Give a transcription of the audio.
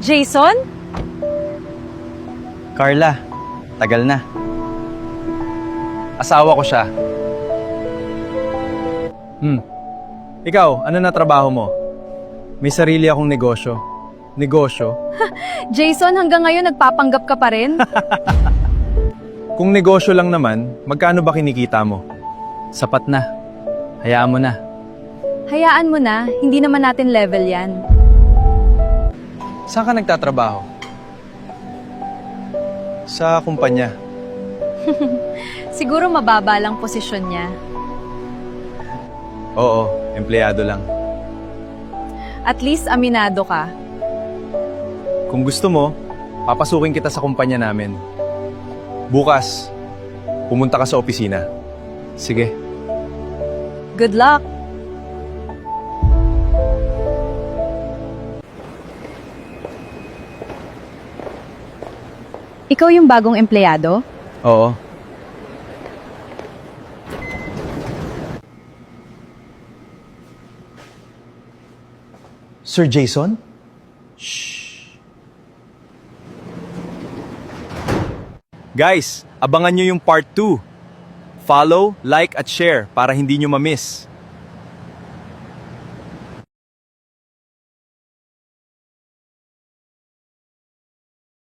Jason? Carla, tagal na. Asawa ko siya. Ikaw, ano na trabaho mo? May sarili akong negosyo. Negosyo? Jason, hanggang ngayon nagpapanggap ka pa rin? Kung negosyo lang naman, magkano ba kinikita mo? Sapat na. Hayaan mo na. Hayaan mo na, hindi naman natin level yan. Saan ka nagtatrabaho? Sa kumpanya. Siguro mababa lang posisyon niya. Oo, empleyado lang. At least aminado ka. Kung gusto mo, papasukin kita sa kumpanya namin. Bukas, pumunta ka sa opisina. Sige. Good luck! Ikaw yung bagong empleyado? Oo. Sir Jason? Guys, abangan nyo yung part 2. Follow, like at share para hindi nyo ma-miss.